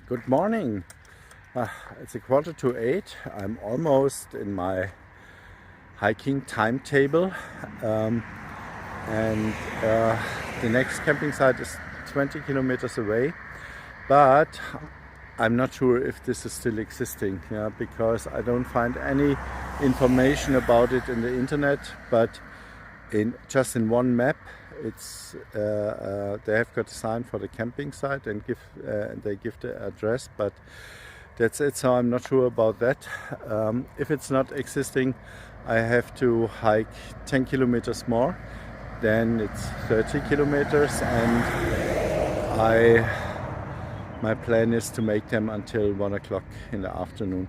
Good morning. It's a 7:45. I'm almost in my hiking timetable, and the next camping site is 20 kilometers away. But I'm not sure if this is still existing, because I don't find any information about it in the internet. But just in one map, it's they have got a sign for the camping site and they give the address, but that's it. So I'm not sure about that. If it's not existing, I have to hike 10 kilometers more. Then it's 30 kilometers, and my plan is to make them until 1 o'clock in the afternoon,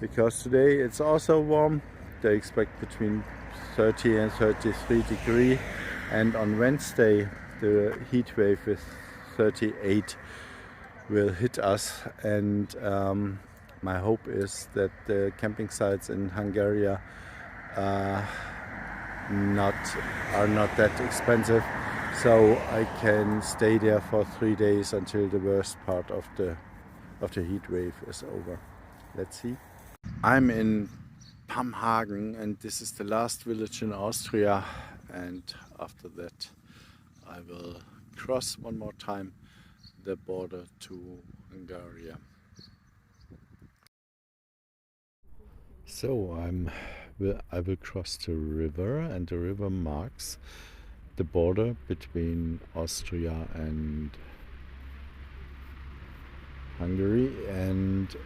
because today it's also warm. They expect between 30 and 33 degrees, and on Wednesday the heat wave with 38 will hit us, and my hope is that the camping sites in Hungary are not that expensive, so I can stay there for 3 days until the worst part of the heat wave is over. Let's see. I'm in Pamhagen, and this is the last village in Austria, and after that I will cross one more time the border to Hungary. So I will cross the river, and the river marks the border between Austria and Hungary, and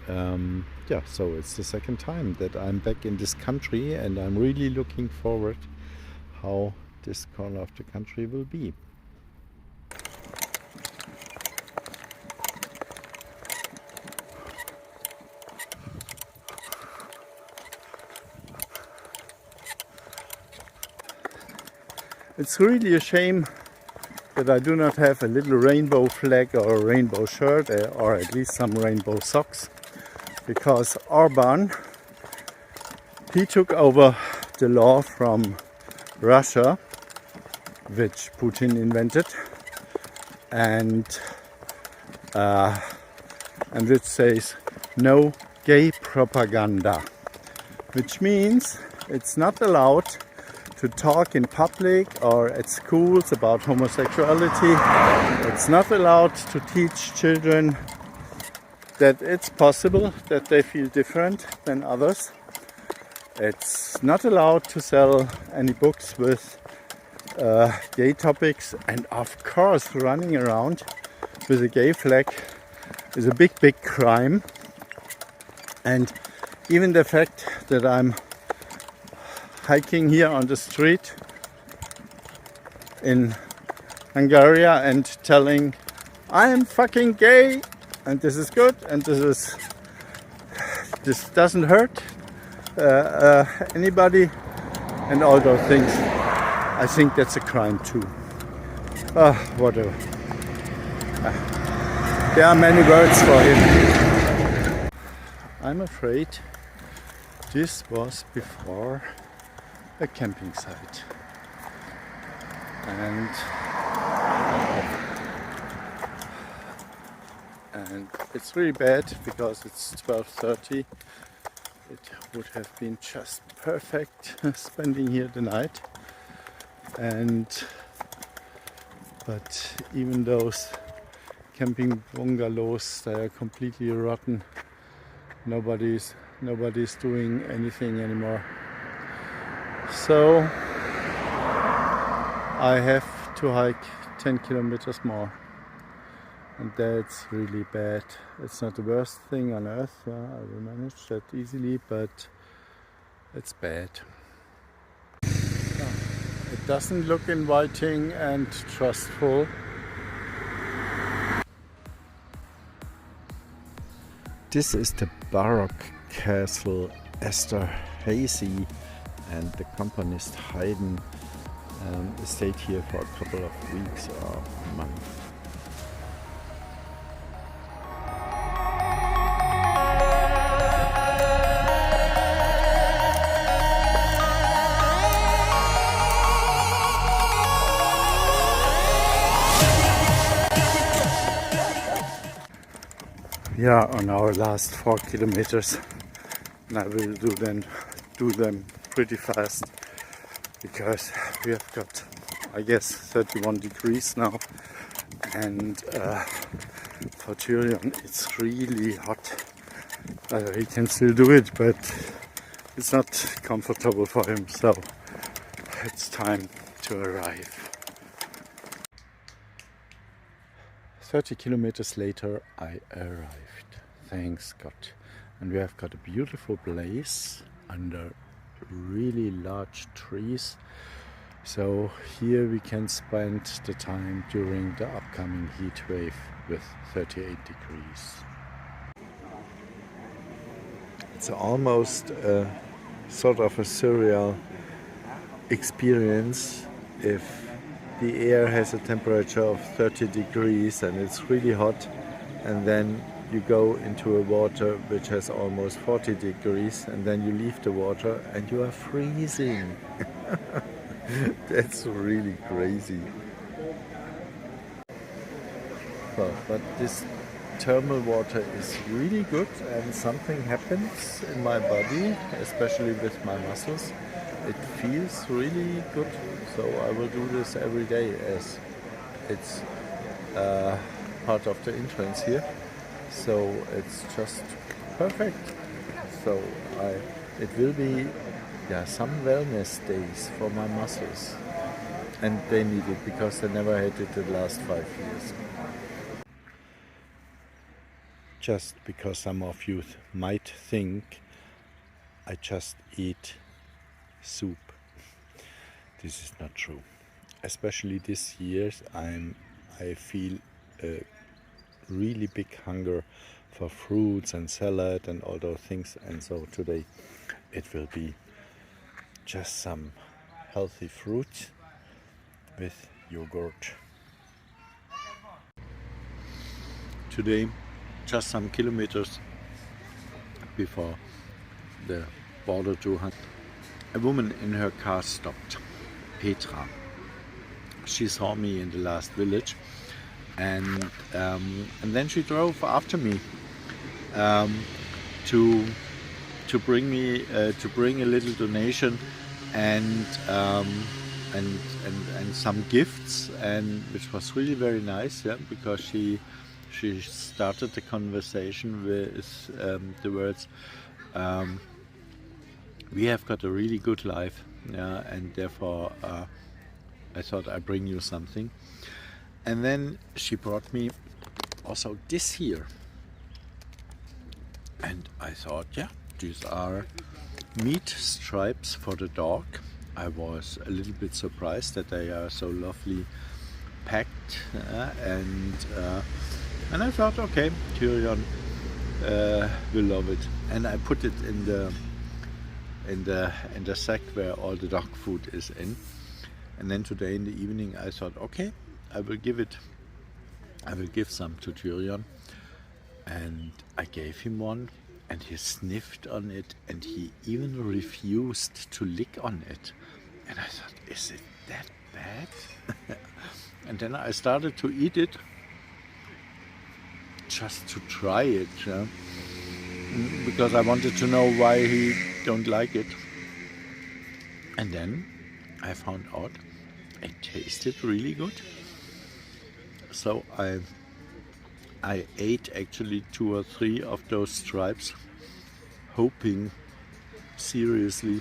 so it's the second time that I'm back in this country, and I'm really looking forward how this corner of the country will be. It's really a shame that I do not have a little rainbow flag or a rainbow shirt, or at least some rainbow socks, because Orban, he took over the law from Russia, which Putin invented, and which says no gay propaganda, which means it's not allowed to talk in public or at schools about homosexuality. It's not allowed to teach children that it's possible that they feel different than others. It's not allowed to sell any books with gay topics, and of course running around with a gay flag is a big crime. And even the fact that I'm hiking here on the street in Hungary and telling I am fucking gay and this is good and this doesn't hurt anybody and all those things, I think that's a crime too. Whatever. There are many words for it. I'm afraid this was before a camping site, and it's really bad because it's 12:30. It would have been just perfect spending here the night, but even those camping bungalows, they are completely rotten. Nobody's doing anything anymore. So I have to hike 10 kilometers more, and that's really bad. It's not the worst thing on earth. I will manage that easily, but it's bad. It doesn't look inviting and trustful. This is the Baroque castle Esterhazy, and the componist Haydn stayed here for a couple of weeks or months. Yeah, on our last 4 kilometers, and I will do them pretty fast because we have got, I guess, 31 degrees now, and for Tyrion it's really hot. He can still do it, but it's not comfortable for him, so it's time to arrive. 30 kilometers later I arrived, thanks God. And we have got a beautiful place under really large trees. So here we can spend the time during the upcoming heat wave with 38 degrees. It's almost a sort of a surreal experience if the air has a temperature of 30 degrees and it's really hot, and then you go into a water which has almost 40 degrees, and then you leave the water and you are freezing. That's really crazy. But this thermal water is really good, and something happens in my body, especially with my muscles. It feels really good, so I will do this every day as it's part of the entrance here. So it's just perfect. So it will be some wellness days for my muscles, and they need it because they never had it the last 5 years. Just because some of you might think I just eat soup. This is not true. Especially this year I feel a really big hunger for fruits and salad and all those things, and so today it will be just some healthy fruit with yogurt. Today, just some kilometers before the border to Hungary, a woman in her car stopped, Petra. She saw me in the last village, and then she drove after me to bring a little donation and some gifts, and which was really very nice, because she started the conversation with the words, we have got a really good life, and therefore I thought I'd bring you something. And then she brought me also this here, and I thought, these are meat stripes for the dog. I was a little bit surprised that they are so lovely packed, and I thought, okay, Tyrion will love it, and I put it in the sack where all the dog food is in. And then today in the evening I thought, okay, I will give some to Tyrion, and I gave him one, and he sniffed on it, and he even refused to lick on it. And I thought, is it that bad? And then I started to eat it, just to try it, because I wanted to know why he don't like it. And then I found out it tasted really good. So I ate actually 2 or 3 of those stripes, hoping seriously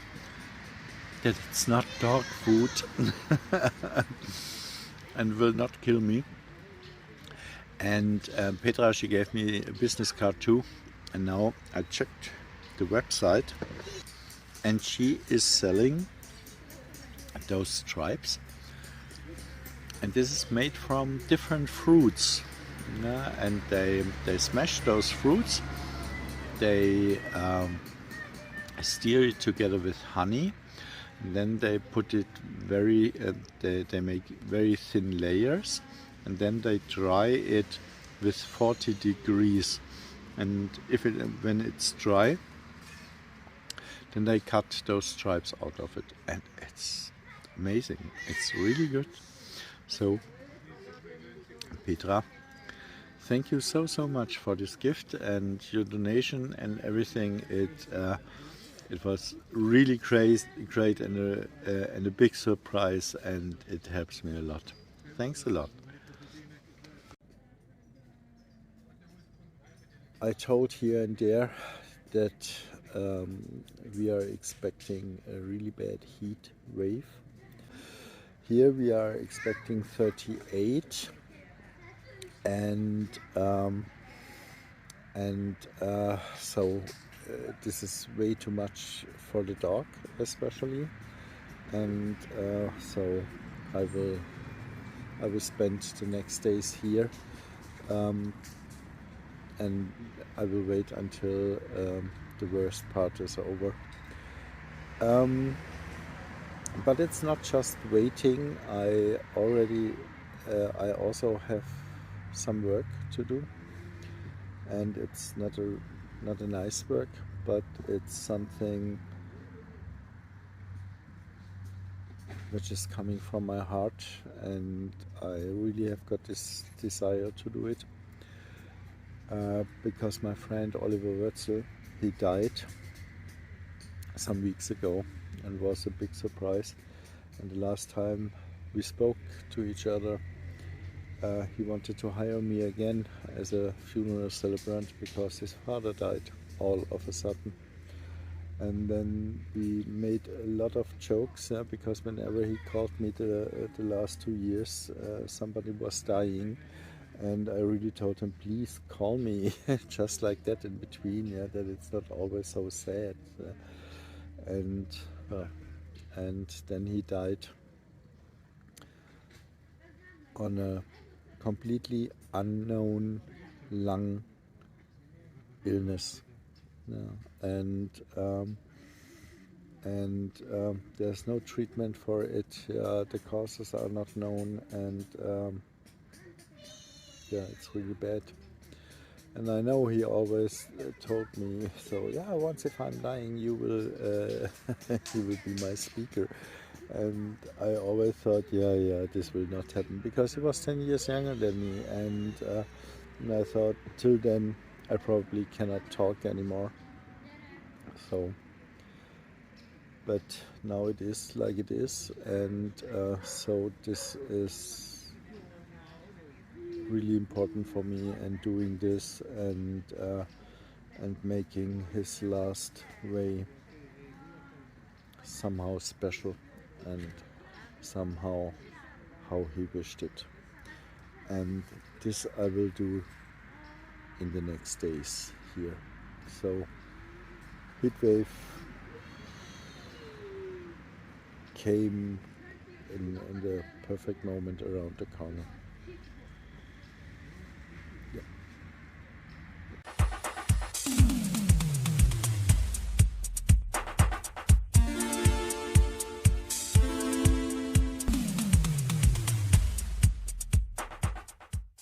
that it's not dog food and will not kill me. And Petra, she gave me a business card too, and now I checked the website, and she is selling those stripes, and this is made from different fruits, and they smash those fruits, they steer it together with honey, and then they put it they make very thin layers, and then they dry it with 40 degrees, and when it's dry, then they cut those stripes out of it, and it's amazing. It's really good. So Petra, thank you so much for this gift and your donation and everything. It was really great and a big surprise, and it helps me a lot. Thanks a lot. I told here and there that we are expecting a really bad heat wave. Here we are expecting 38, and so this is way too much for the dog, especially, and so I will spend the next days here, and I will wait until the worst part is over. But it's not just waiting. I also have some work to do, and it's not a nice work, but it's something which is coming from my heart, and I really have got this desire to do it, because my friend Oliver Wurzel, he died some weeks ago and was a big surprise. And the last time we spoke to each other, he wanted to hire me again as a funeral celebrant because his father died all of a sudden. And then we made a lot of jokes, because whenever he called me the last 2 years, somebody was dying, and I really told him, please call me just like that in between, that it's not always so sad. And then he died on a completely unknown lung illness. And there's no treatment for it. The causes are not known, and it's really bad. And I know he always told me, so once if I'm dying, you will you will be my speaker. And I always thought, this will not happen, because he was 10 years younger than me, and I thought, till then I probably cannot talk anymore. So, but now it is like it is, and so this is really important for me, and doing this and making his last way somehow special, and somehow how he wished it. And this I will do in the next days here. So heatwave came in the perfect moment around the corner.